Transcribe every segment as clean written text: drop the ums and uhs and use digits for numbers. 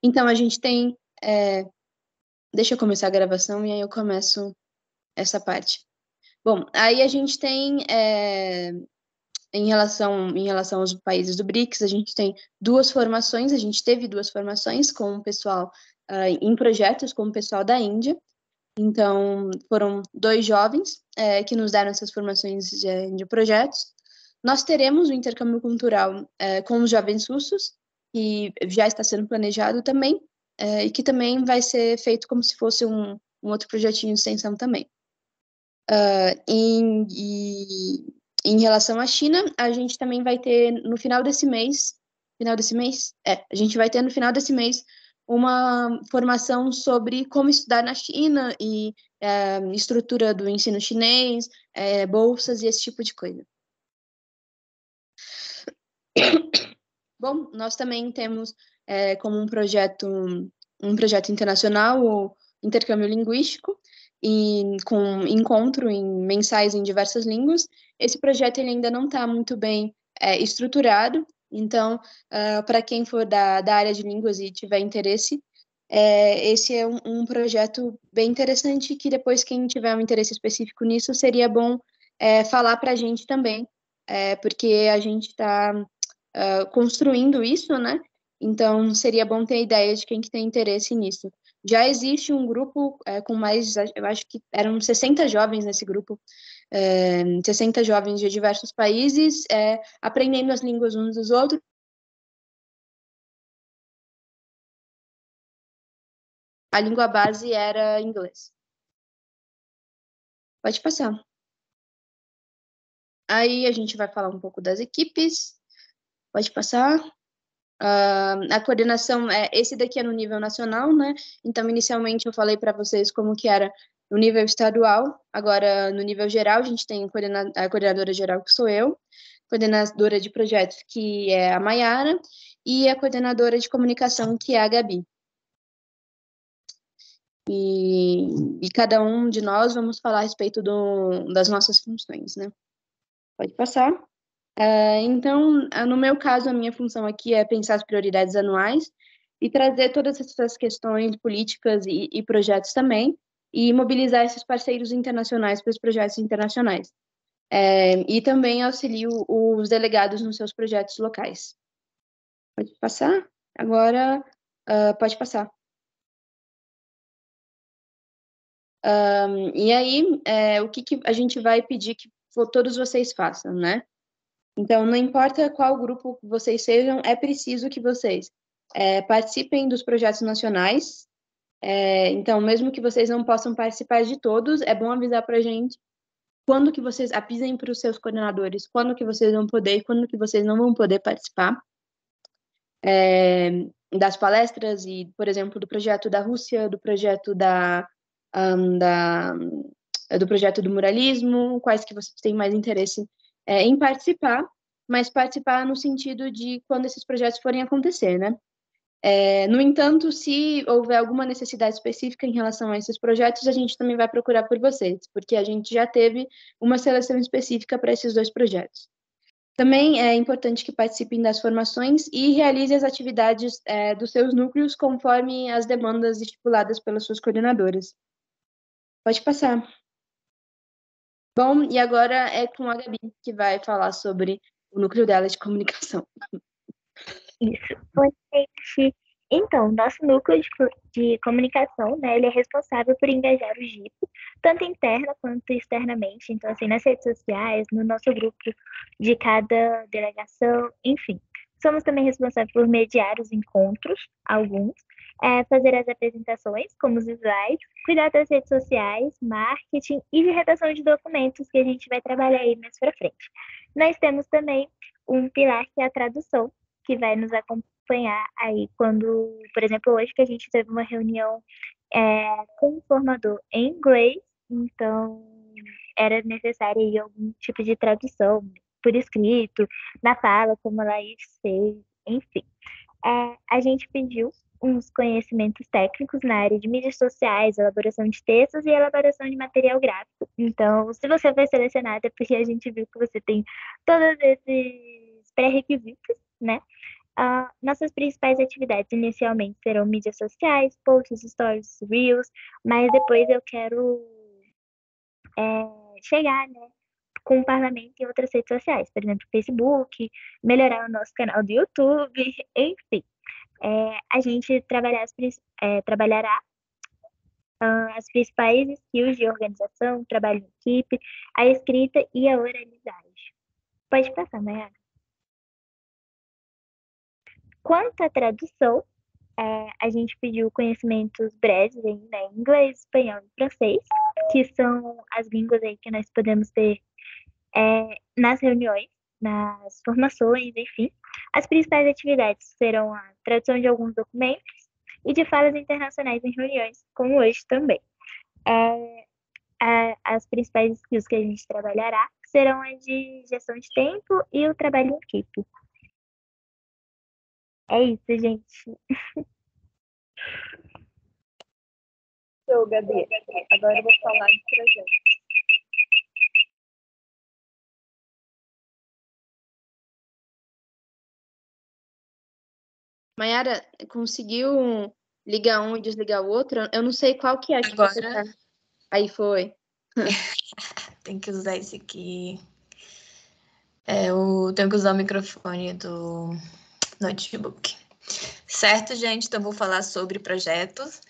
Então, a gente tem... deixa eu começar a gravação e aí eu começo essa parte. Bom, aí a gente tem, em relação aos países do BRICS, a gente tem duas formações, a gente teve duas formações com o pessoal em projetos com o pessoal da Índia. Então, foram dois jovens que nos deram essas formações de projetos. Nós teremos o intercâmbio cultural com os jovens russos, que já está sendo planejado também, e que também vai ser feito como se fosse um outro projetinho de extensão também. Em relação à China, a gente também vai ter no final desse mês, a gente vai ter no final desse mês uma formação sobre como estudar na China e estrutura do ensino chinês, bolsas e esse tipo de coisa. Bom, nós também temos como um projeto internacional o intercâmbio linguístico e com encontro mensais em diversas línguas. Esse projeto ele ainda não está muito bem estruturado, então, para quem for da área de línguas e tiver interesse, esse é um projeto bem interessante que depois quem tiver um interesse específico nisso, seria bom falar para a gente também, porque a gente está construindo isso, né? Então, seria bom ter ideia de quem que tem interesse nisso. Já existe um grupo com mais, eu acho que eram 60 jovens nesse grupo, 60 jovens de diversos países, aprendendo as línguas uns dos outros. A língua base era inglês. Pode passar. Aí a gente vai falar um pouco das equipes. Pode passar. A coordenação, esse daqui é no nível nacional, né? Então, inicialmente eu falei para vocês como que era no nível estadual. Agora, no nível geral, a gente tem a coordenadora geral, que sou eu, coordenadora de projetos, que é a Maiara, e a coordenadora de comunicação, que é a Gabi. E cada um de nós vamos falar a respeito das nossas funções, né? Pode passar. Então, no meu caso, a minha função aqui é pensar as prioridades anuais e trazer todas essas questões políticas e projetos também, e mobilizar esses parceiros internacionais para os projetos internacionais. E também auxilio os delegados nos seus projetos locais. Pode passar? Agora, pode passar. E aí, o que a gente vai pedir que todos vocês façam, né? Então, não importa qual grupo vocês sejam, é preciso que vocês participem dos projetos nacionais. Então, mesmo que vocês não possam participar de todos, é bom avisar para a gente quando que vocês avisem para os seus coordenadores, quando que vocês vão poder e quando que vocês não vão poder participar das palestras e, por exemplo, do projeto da Rússia, do projeto do projeto do muralismo, quais que vocês têm mais interesse em participar, mas participar no sentido de quando esses projetos forem acontecer, né? No entanto, se houver alguma necessidade específica em relação a esses projetos, a gente também vai procurar por vocês, porque a gente já teve uma seleção específica para esses dois projetos. Também é importante que participem das formações e realize as atividades dos seus núcleos conforme as demandas estipuladas pelas suas coordenadoras. Pode passar. Bom, e agora é com a Gabi, que vai falar sobre o núcleo dela de comunicação. Isso. Oi, gente. Então, nosso núcleo de comunicação, né, ele é responsável por engajar o GIP, tanto interna quanto externamente. Então, assim, nas redes sociais, no nosso grupo de cada delegação, enfim. Somos também responsáveis por mediar os encontros, alguns, fazer as apresentações, como os slides, cuidar das redes sociais, marketing e de redação de documentos, que a gente vai trabalhar aí mais para frente. Nós temos também um pilar que é a tradução, que vai nos acompanhar aí quando, por exemplo, hoje que a gente teve uma reunião com um formador em inglês, então era necessário aí algum tipo de tradução por escrito, na fala, como a Laís fez, enfim. A gente pediu uns conhecimentos técnicos na área de mídias sociais, elaboração de textos e elaboração de material gráfico. Então, se você foi selecionada, é porque a gente viu que você tem todos esses pré-requisitos, né? Nossas principais atividades inicialmente serão mídias sociais, posts, stories, reels, mas depois eu quero chegar, né, com o parlamento em outras redes sociais, por exemplo, Facebook, melhorar o nosso canal do YouTube, enfim. A gente trabalhará as principais skills de organização, trabalho em equipe, a escrita e a oralidade. Pode passar, Mayara. Quanto à tradução, a gente pediu conhecimentos breves em inglês, espanhol e francês, que são as línguas aí que nós podemos ter nas reuniões, nas formações, enfim. As principais atividades serão a tradução de alguns documentos e de falas internacionais em reuniões, como hoje também. As principais skills que a gente trabalhará serão as de gestão de tempo e o trabalho em equipe. É isso, gente. Show, Gabi. Agora eu vou falar de projeto. Mayara, conseguiu ligar um e desligar o outro? Eu não sei qual que é que você tá. Aí foi. Tem que usar esse aqui. Eu tenho que usar o microfone do notebook. Certo, gente? Então, vou falar sobre projetos.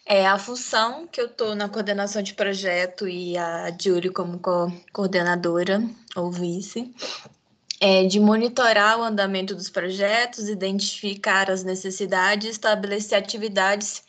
A função que eu estou na coordenação de projeto e a Júlia como coordenadora ou vice, é de monitorar o andamento dos projetos, identificar as necessidades, estabelecer atividades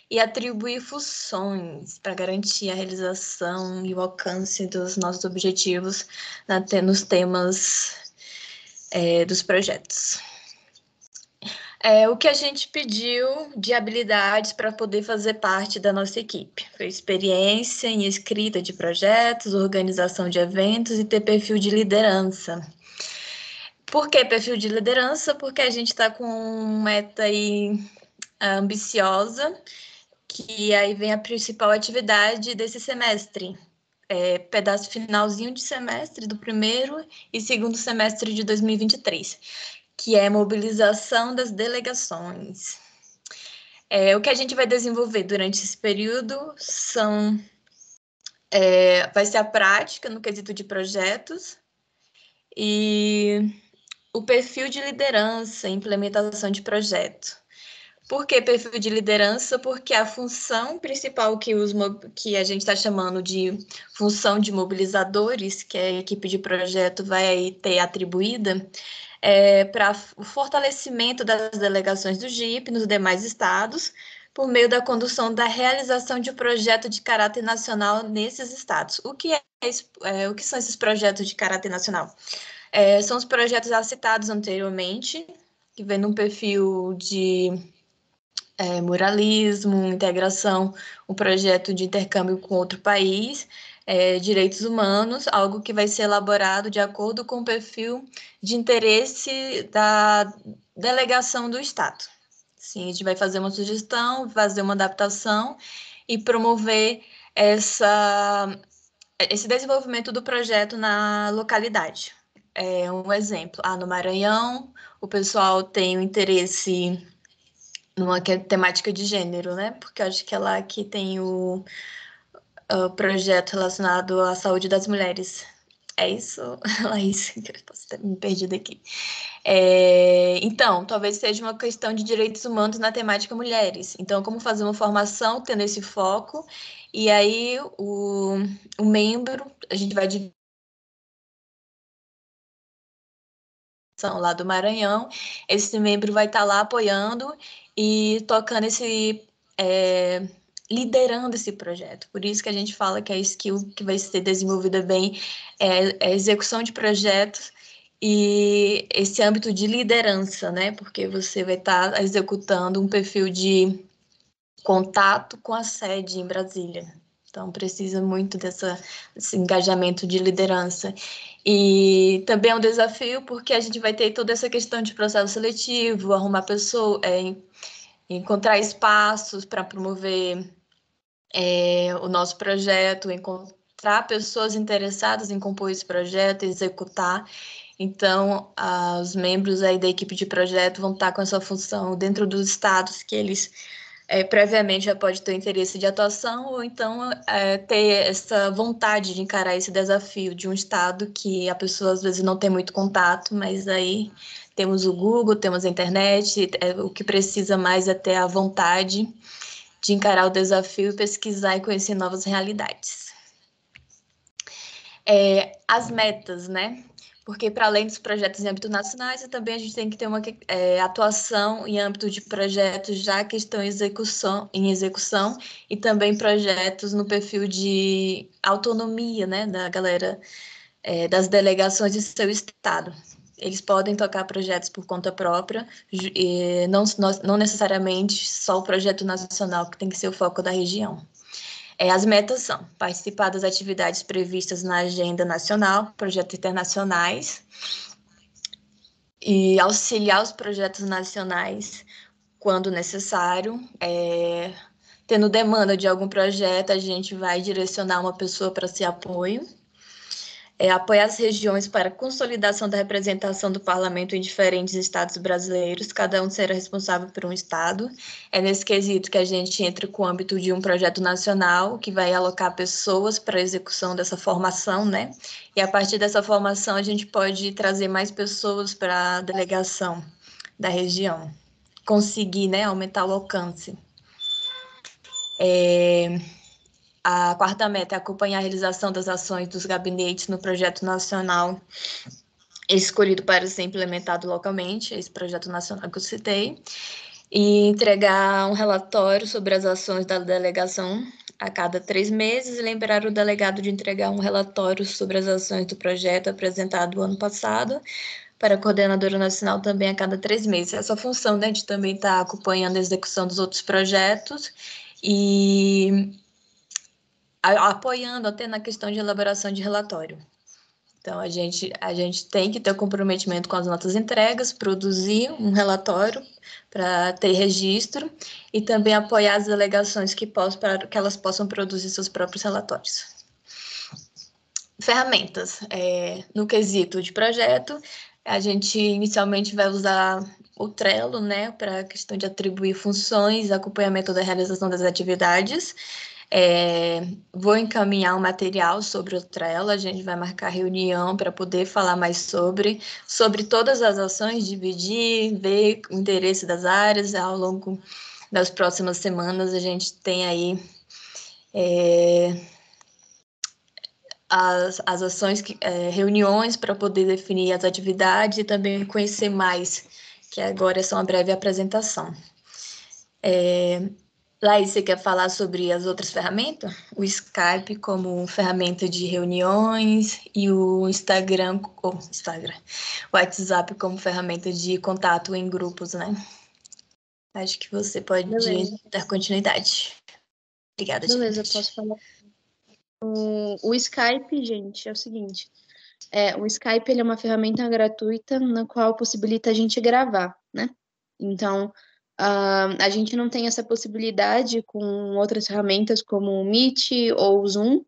e atribuir funções para garantir a realização e o alcance dos nossos objetivos nos temas dos projetos. O que a gente pediu de habilidades para poder fazer parte da nossa equipe. Foi experiência em escrita de projetos, organização de eventos e ter perfil de liderança. Por que perfil de liderança? Porque a gente está com uma meta aí ambiciosa, que aí vem a principal atividade desse semestre. Pedaço finalzinho de semestre do primeiro e segundo semestre de 2023. Que é mobilização das delegações. O que a gente vai desenvolver durante esse período vai ser a prática no quesito de projetos e o perfil de liderança, implementação de projeto. Por que perfil de liderança? Porque a função principal que a gente está chamando de função de mobilizadores, que a equipe de projeto vai ter atribuída, para o fortalecimento das delegações do GIP nos demais estados, por meio da condução da realização de um projeto de caráter nacional nesses estados. O que são esses projetos de caráter nacional? São os projetos já citados anteriormente, que vem num perfil de muralismo, integração, um projeto de intercâmbio com outro país, direitos humanos, algo que vai ser elaborado de acordo com o perfil de interesse da delegação do Estado. Sim, a gente vai fazer uma sugestão, fazer uma adaptação e promover esse desenvolvimento do projeto na localidade. Um exemplo, no Maranhão, o pessoal tem o interesse numa temática de gênero, né? Porque eu acho que é lá que tem o projeto relacionado à saúde das mulheres. É isso, Laís? Posso ter me perdido aqui. Então, talvez seja uma questão de direitos humanos na temática mulheres. Então, como fazer uma formação tendo esse foco, e aí o membro, a gente vai dividir lá do Maranhão, esse membro vai estar lá apoiando e tocando liderando esse projeto. Por isso que a gente fala que a skill que vai ser desenvolvida bem é a execução de projetos e esse âmbito de liderança, né? Porque você vai estar executando um perfil de contato com a sede em Brasília. Então, precisa muito desse engajamento de liderança. E também é um desafio porque a gente vai ter toda essa questão de processo seletivo, arrumar pessoas, encontrar espaços para promover o nosso projeto, encontrar pessoas interessadas em compor esse projeto, executar. Então, os membros aí da equipe de projeto vão estar com essa função dentro dos estados que eles previamente já pode ter interesse de atuação, ou então ter essa vontade de encarar esse desafio de um estado que a pessoa às vezes não tem muito contato, mas aí temos o Google, temos a internet, o que precisa mais é ter a vontade de encarar o desafio e pesquisar e conhecer novas realidades. As metas, né? Porque para além dos projetos em âmbito nacionais, também a gente tem que ter uma atuação em âmbito de projetos já que estão em execução e também projetos no perfil de autonomia, né, da galera das delegações de seu estado. Eles podem tocar projetos por conta própria, e não necessariamente só o projeto nacional, que tem que ser o foco da região. As metas são participar das atividades previstas na agenda nacional, projetos internacionais, e auxiliar os projetos nacionais quando necessário. Tendo demanda de algum projeto, a gente vai direcionar uma pessoa para esse apoio. Apoiar as regiões para a consolidação da representação do parlamento em diferentes estados brasileiros, cada um será responsável por um estado. É nesse quesito que a gente entra com o âmbito de um projeto nacional, que vai alocar pessoas para a execução dessa formação, né? E a partir dessa formação, a gente pode trazer mais pessoas para a delegação da região, conseguir, né, aumentar o alcance. A quarta meta é acompanhar a realização das ações dos gabinetes no projeto nacional escolhido para ser implementado localmente, esse projeto nacional que eu citei, e entregar um relatório sobre as ações da delegação a cada 3 meses e lembrar o delegado de entregar um relatório sobre as ações do projeto apresentado ano passado para a coordenadora nacional também a cada 3 meses. Essa função, né, de também estar acompanhando a execução dos outros projetos e apoiando até na questão de elaboração de relatório. Então, a gente tem que ter o comprometimento com as nossas entregas, produzir um relatório para ter registro e também apoiar as delegações para que elas possam produzir seus próprios relatórios. Ferramentas. No quesito de projeto, a gente inicialmente vai usar o Trello, né, para a questão de atribuir funções, acompanhamento da realização das atividades. Vou encaminhar um material sobre o Trello, a gente vai marcar reunião para poder falar mais sobre todas as ações, dividir, ver o interesse das áreas. Ao longo das próximas semanas, a gente tem aí as ações, reuniões para poder definir as atividades e também conhecer mais, que agora é só uma breve apresentação. Laís, você quer falar sobre as outras ferramentas? O Skype como ferramenta de reuniões e o Instagram, o WhatsApp como ferramenta de contato em grupos, né? Acho que você pode dar continuidade. Obrigada, Beleza, gente. posso falar. O Skype, gente, é o seguinte. O Skype ele é uma ferramenta gratuita na qual possibilita a gente gravar, né? Então, a gente não tem essa possibilidade com outras ferramentas como o Meet ou o Zoom.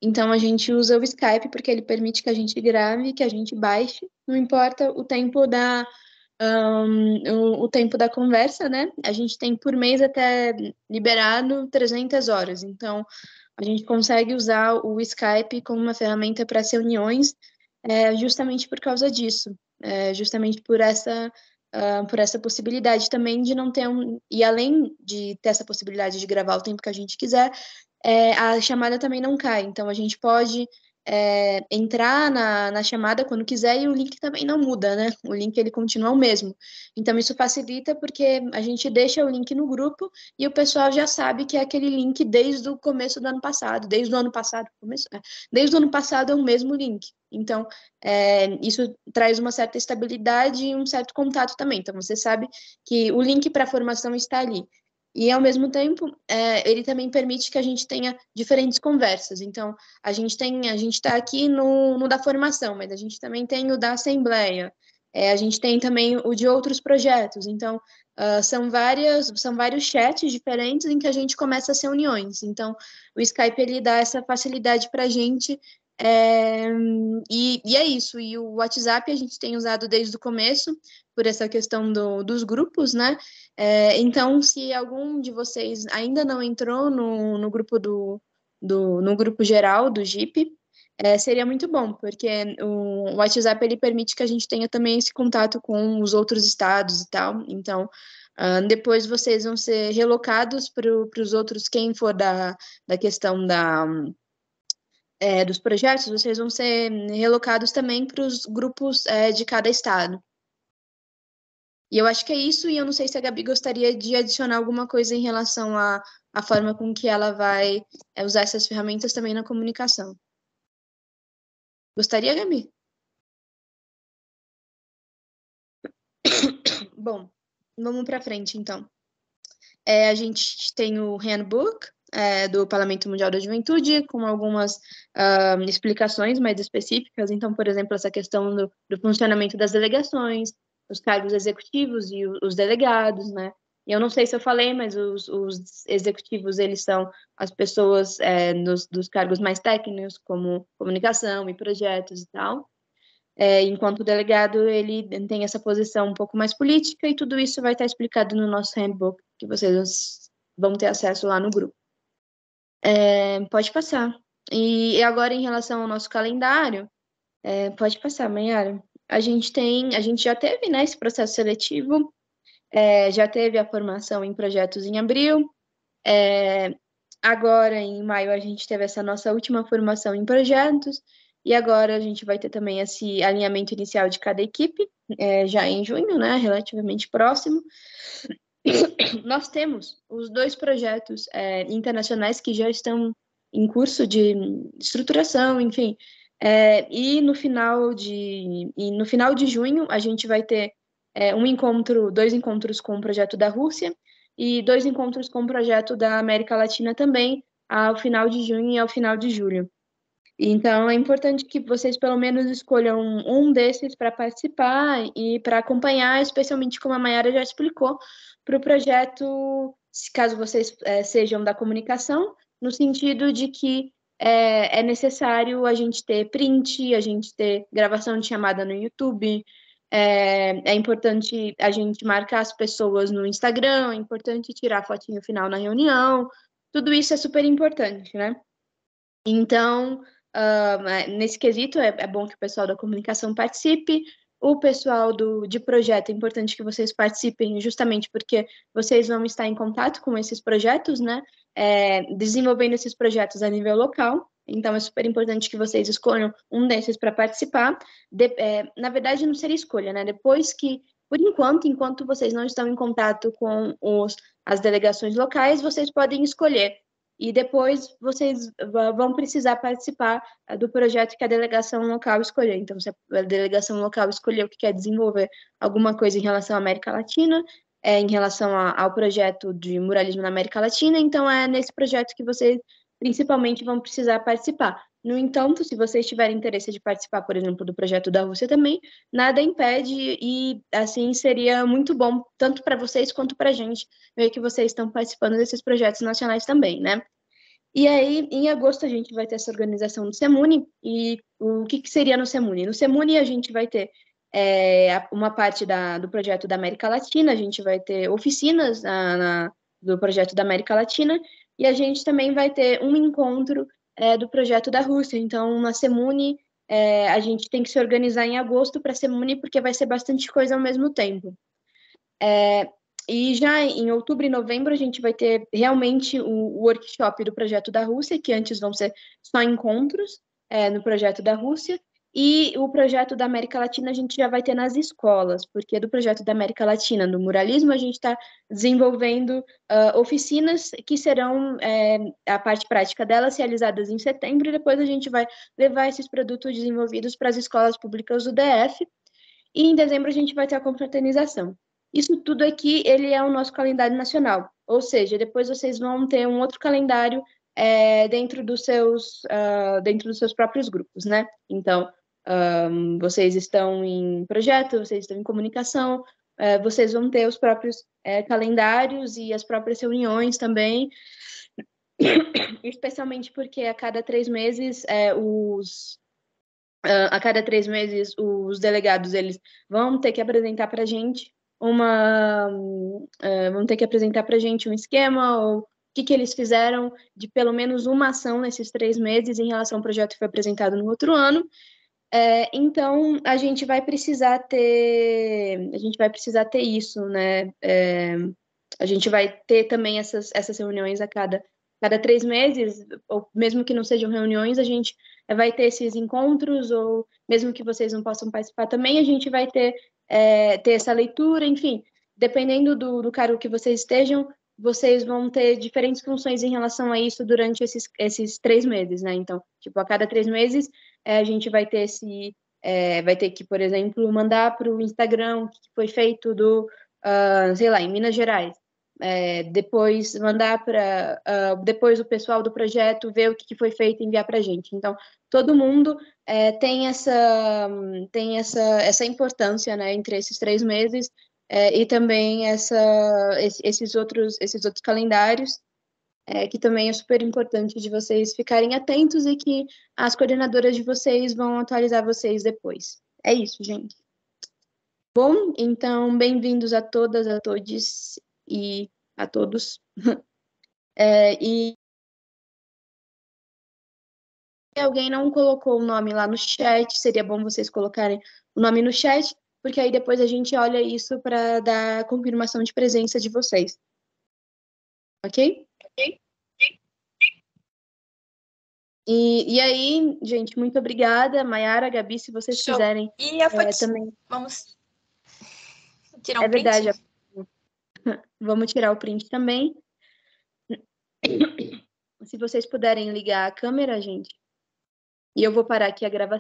Então, a gente usa o Skype porque ele permite que a gente grave, que a gente baixe, não importa o tempo o tempo da conversa, né? A gente tem por mês até liberado 300 horas. Então, a gente consegue usar o Skype como uma ferramenta para as reuniões, justamente por causa disso, justamente por essa possibilidade também de não ter e além de ter essa possibilidade de gravar o tempo que a gente quiser, a chamada também não cai. Então a gente pode entrar na chamada quando quiser e o link também não muda, né? O link ele continua o mesmo. Então isso facilita porque a gente deixa o link no grupo e o pessoal já sabe que é aquele link desde o começo do ano passado, desde o ano passado é o mesmo link. Então, isso traz uma certa estabilidade e um certo contato também. Então, você sabe que o link para a formação está ali. E, ao mesmo tempo, ele também permite que a gente tenha diferentes conversas. Então, a gente está aqui no da formação, mas a gente também tem o da assembleia. A gente tem também o de outros projetos. Então, são vários chats diferentes em que a gente começa as reuniões. Então, o Skype ele dá essa facilidade para a gente E é isso. E o WhatsApp a gente tem usado desde o começo, por essa questão dos grupos, né? Então, se algum de vocês ainda não entrou no grupo no grupo geral do Jeep, seria muito bom, porque o WhatsApp ele permite que a gente tenha também esse contato com os outros estados e tal. Então, depois vocês vão ser relocados para os outros, quem for da questão dos projetos, vocês vão ser relocados também para os grupos de cada estado. E eu acho que é isso, e eu não sei se a Gabi gostaria de adicionar alguma coisa em relação à forma com que ela vai usar essas ferramentas também na comunicação. Gostaria, Gabi? Bom, vamos para frente, então. A gente tem o Handbook do Parlamento Mundial da Juventude, com algumas explicações mais específicas. Então, por exemplo, essa questão do funcionamento das delegações, os cargos executivos e os delegados, né? E eu não sei se eu falei, mas os executivos, eles são as pessoas dos cargos mais técnicos, como comunicação e projetos e tal. Enquanto o delegado, ele tem essa posição um pouco mais política, e tudo isso vai estar explicado no nosso handbook, que vocês vão ter acesso lá no grupo. Pode passar. E agora, em relação ao nosso calendário, pode passar, Mayara. A gente já teve, né, esse processo seletivo, já teve a formação em projetos em abril, agora, em maio, a gente teve essa nossa última formação em projetos, e agora a gente vai ter também esse alinhamento inicial de cada equipe, já em junho, né, relativamente próximo. Nós temos os 2 projetos internacionais que já estão em curso de estruturação, enfim. E no final de junho, a gente vai ter 2 encontros com o projeto da Rússia e 2 encontros com o projeto da América Latina também, ao final de junho e ao final de julho. Então, é importante que vocês pelo menos escolham um desses para participar e para acompanhar, especialmente como a Mayara já explicou, para o projeto, caso vocês sejam da comunicação, no sentido de que é necessário a gente ter print, a gente ter gravação de chamada no YouTube, é importante a gente marcar as pessoas no Instagram, é importante tirar fotinho final na reunião, tudo isso é super importante, né? Então, nesse quesito, é bom que o pessoal da comunicação participe. O pessoal de projeto, é importante que vocês participem, justamente porque vocês vão estar em contato com esses projetos, né? Desenvolvendo esses projetos a nível local. Então, é super importante que vocês escolham um desses para participar. Na verdade, não seria escolha, né? Depois que, por enquanto vocês não estão em contato com as delegações locais, vocês podem escolher. E depois vocês vão precisar participar do projeto que a delegação local escolher. Então, se a delegação local escolheu que quer desenvolver alguma coisa em relação à América Latina, em relação ao projeto de muralismo na América Latina, então é nesse projeto que vocês principalmente vão precisar participar. No entanto, se vocês tiverem interesse de participar, por exemplo, do projeto da Rússia também, nada impede, e assim seria muito bom, tanto para vocês quanto para a gente, ver que vocês estão participando desses projetos nacionais também, né? E aí, em agosto, a gente vai ter essa organização do Semuni. E o que seria no Semuni? No Semuni, a gente vai ter uma parte do projeto da América Latina, a gente vai ter oficinas do projeto da América Latina, e a gente também vai ter um encontro do projeto da Rússia. Então, na Semuni, a gente tem que se organizar em agosto para a Semuni, porque vai ser bastante coisa ao mesmo tempo. E já em outubro e novembro a gente vai ter realmente o workshop do projeto da Rússia, que antes vão ser só encontros no projeto da Rússia, e o projeto da América Latina a gente já vai ter nas escolas, porque do projeto da América Latina, no muralismo, a gente está desenvolvendo oficinas que serão a parte prática delas realizadas em setembro, e depois a gente vai levar esses produtos desenvolvidos para as escolas públicas do DF, e em dezembro a gente vai ter a confraternização. Isso tudo aqui, ele é o nosso calendário nacional, ou seja, depois vocês vão ter um outro calendário dentro dos seus próprios grupos, né? Então, vocês estão em projeto, vocês estão em comunicação, vocês vão ter os próprios calendários e as próprias reuniões também. especialmente porque a cada 3 meses os delegados eles vão ter que apresentar para a gente um esquema ou o que eles fizeram de pelo menos uma ação nesses 3 meses em relação ao projeto que foi apresentado no outro ano. Então, a gente vai precisar ter isso, né? A gente vai ter também essas reuniões a cada 3 meses, ou mesmo que não sejam reuniões, a gente vai ter esses encontros, ou mesmo que vocês não possam participar também, a gente vai ter essa leitura, enfim, dependendo do cargo que vocês estejam, vocês vão ter diferentes funções em relação a isso durante esses 3 meses, né? Então, tipo, a cada 3 meses, a gente vai ter vai ter que, por exemplo, mandar para o Instagram o que foi feito sei lá, em Minas Gerais. Depois mandar para depois o pessoal do projeto ver o que foi feito e enviar para a gente. Então, todo mundo tem essa importância, né, entre esses 3 meses e também esses outros calendários, que também é super importante de vocês ficarem atentos e que as coordenadoras de vocês vão atualizar vocês depois. É isso, gente. Bom, então, bem-vindos a todas, a todos e a todos. E se alguém não colocou o nome lá no chat, seria bom vocês colocarem o nome no chat, porque aí depois a gente olha isso para dar confirmação de presença de vocês. Ok? E aí, gente, muito obrigada. Mayara, Gabi, se vocês Show. quiserem E a foto... também. Vamos tirar um print? Verdade. Vamos tirar o print também. Se vocês puderem ligar a câmera, gente. E eu vou parar aqui a gravação.